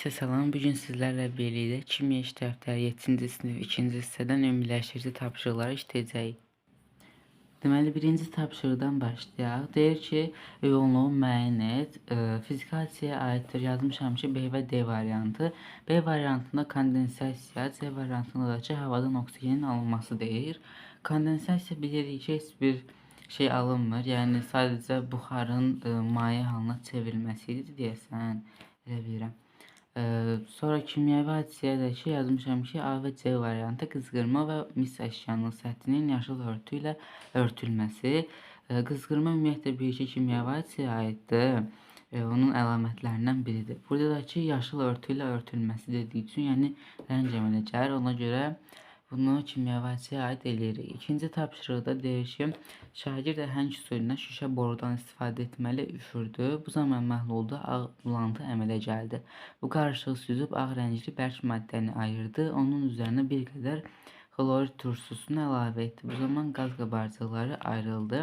Hər kəsə salam. Bu gün sizlərlə birlikdə kimya iş dəftəri 7-ci sinif 2-ci hissədən ümumiləşdirici tapşırıqları işləyəcəyik. Deməli, birinci tapşırıqdan başlayaq. Deyir ki, yoğunluğu müəyyən et. Fiziki hadisəyə aiddir. Yazmışam ki, B və D variantı. B variantında kondensasiya, C variantında da ki, havadan oksigenin alınması deyir. Kondensasiya bilirik ki, heç bir şey alınmır. Yəni sadəcə buxarın maye halına çevrilməsi idi deyəsən. Elə bilirəm. Sonra kimyəvi hadisəyə də ki, yazmışam ki, A və C variantı qızğırma və mis əşyanın səthinin yaşıl örtü ilə örtülməsi. Qızğırma ümumiyyətlə bir-iki kimyəvi hadisəyə aiddir. Onun əlamətlərindən biridir. Burada da ki, yaşıl örtü ilə örtülməsi dediyi üçün, yəni rəng əmələ gəlir. Ona görə bunu kimyəvi hadisəyə aid eləyirik. İkinci tapşırıqda deyir ki, şagird əhəng suyuna şüşə borudan istifadə etməli üfürdü. Bu zaman məhlulda ağ bulantı əmələ gəldi. Bu qarışığı süzüb ağ rəngli bərk maddəni ayırdı. Onun üzərinə bir qədər xlorid turşusunu əlavə etdi. Bu zaman qaz qabarcıqları ayrıldı.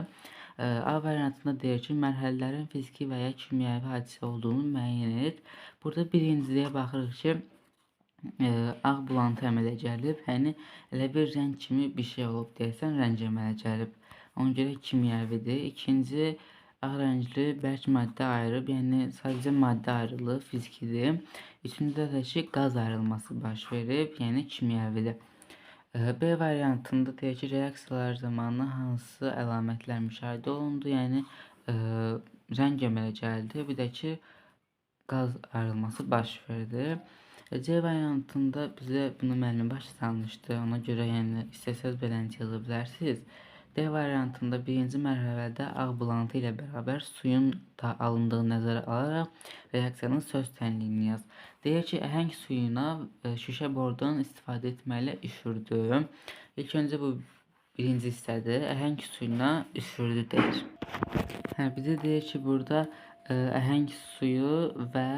A variantında deyir ki, mərhələlərin fiziki və ya kimyəvi hadisə olduğunu müəyyən et. Burada birinciliyə baxırıq ki, ağ bulantı əmələ gəlib, yəni elə bir rəng kimi bir şey olub deyəsən, rəng əmələ gəlib. Ona görə kimyəvidir. İkinci, ağ rəngli bərk maddə ayrılıb, yəni sadəcə maddə ayrılıb, fizikidir. Üçüncüdə də ki, qaz ayrılması baş verib, yəni kimyəvidir. B variantında deyək ki, reaksiyalar zamanı hansı əlamətlər müşahidə olundu, yəni rəng əmələ gəldi, bir də ki, qaz ayrılması baş verdi. C variantında bizə bunu müəllim başa salmışdı. Ona görə yəni istəsəz beləcə yaza bilərsiniz. D variantında birinci mərhələdə ağ bulantı ilə bərabər suyun da alındığı nəzərə alaraq reaksiyanın söz tənliyini yaz. Deyir ki, əhəng suyuna şüşə borudan istifadə etməli üfürdü. İlk öncə bu birinci hissədir. Əhəng suyuna üfürdü deyir. Bir də deyir ki, burada əhəng suyu və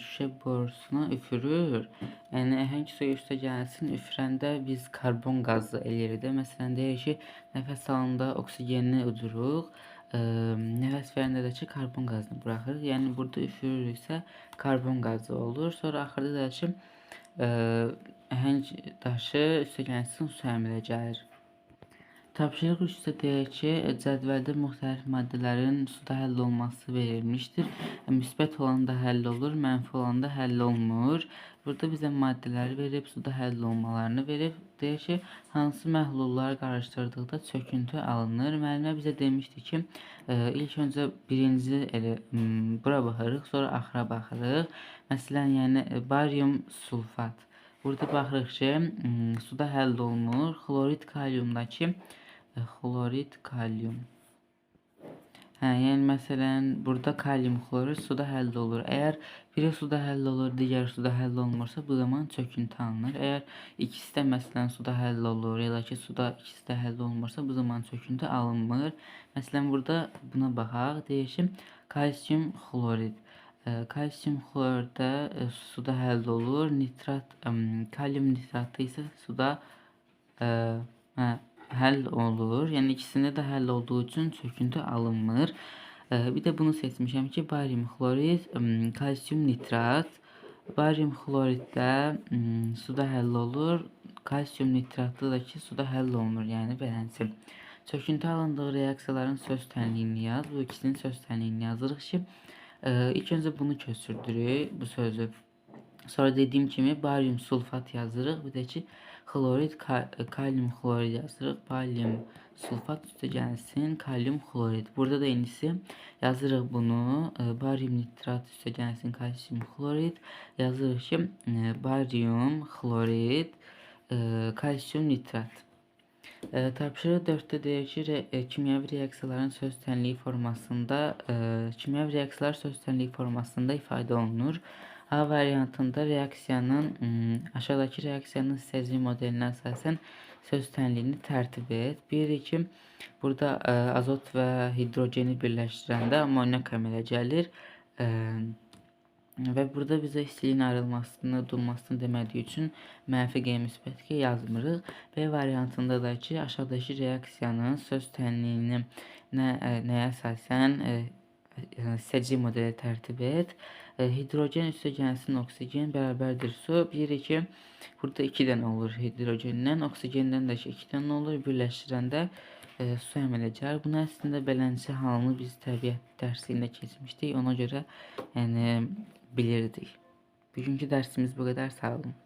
şüşə borusuna üfürür. Yəni əhəng suyu üstə gəlsin, üfürəndə biz karbon qazı eləyirik də. Məsələn, deyir ki, nəfəs alanda oksigeni uduruq, nəfəs verəndə də ki, karbon qazını buraxırıq. Yəni burada üfürürüksə karbon qazı olur. Sonra axırda da ki, əhəng daşı üstə gəlsin, su əmələ gəlir. Tapşırıq 3-də deyir ki, cədvəldə müxtəlif maddələrin suda həll olması verilmişdir. Müsbət olan da həll olur, mənfi olan da həll olmur. Burada bizə maddələri verib, suda həll olmalarını verib. Deyir ki, hansı məhlullar qarışdırdıqda çöküntü alınır. Müəllimə bizə demişdi ki, ilk öncə birinci bura baxırıq, sonra axıra baxırıq. Məsələn, yəni barium sulfat. Burada baxırıq ki, suda həll olunur. Xlorid kalyumdakı xlorid kalyum. Yəni məsələn, burada kalyum xlorid suda həll olur. Əgər biri suda həll olur, digəri suda həll olmursa, bu zaman çöküntü alınır. Əgər ikisi də məsələn suda həll olur, ya da ki suda ikisi də həll olmursa, bu zaman çöküntü alınmır. Məsələn, burada buna baxaq. Deyir ki, kalsium xlorid. Kalsium xloriddə suda həll olur. Nitrat, kalyum nitratı isə suda həll olur. Yəni ikisində də həll olduğu üçün çöküntü alınmır. Bir də bunu seçmişəm ki, barium xlorid, kalsium nitrat. Barium xloriddə suda həll olur. Kalsium nitratda da ki, suda həll olmur. Yəni beləncə. Çöküntü alındığı reaksiyaların söz tənliyini yaz. Bu ikisinin söz tənliyini yazırıq ki, ilk öncə bunu köçürdürük, bu sözü. Sonra dediyim kimi barium sulfat yazırıq. Bir də ki, xlorid, kalyum xlorid yazırıq. Barium sulfat üstə gəlsin, kalyum xlorid. Burada da indisi yazırıq bunu. Barium nitrat üstə gəlsin, kalsium xlorid. Yazırıq ki, barium xlorid, kalsium nitrat. Tapşırıq 4-də deyir ki, kimyəvi reaksiyaların söz tənliyi formasında, kimyəvi reaksiyalar söz tənliyi formasında ifadə olunur. A variantında reaksiyanın, aşağıdakı reaksiyanın hissəcik modelinə əsasən söz tənliyini tərtib et. 1-2, burada azot və hidrogeni birləşdirəndə amonyak əmələ gəlir. Və burada bizə istiliyin ayrılmasını, durmasını demədiyi üçün mənfi G müsbət G yazmırıq. B variantında da ki, aşağıdakı reaksiyanın söz tənliyini nəyə əsasən hissəcik modelə tərtib et. Hidrogen üstə gəlsin oksigen bərabərdir su. Bilirik ki, burada 2 dənə olur hidrogendən, oksigendən də 2 dənə olur. Birləşdirəndə su əmələ gəlir. Bunu əslində beləncə halını biz təbiət dərsində keçmişdik. Ona görə yəni bilirdik. Bugünkü dərsimiz bu qədər. Sağ olun.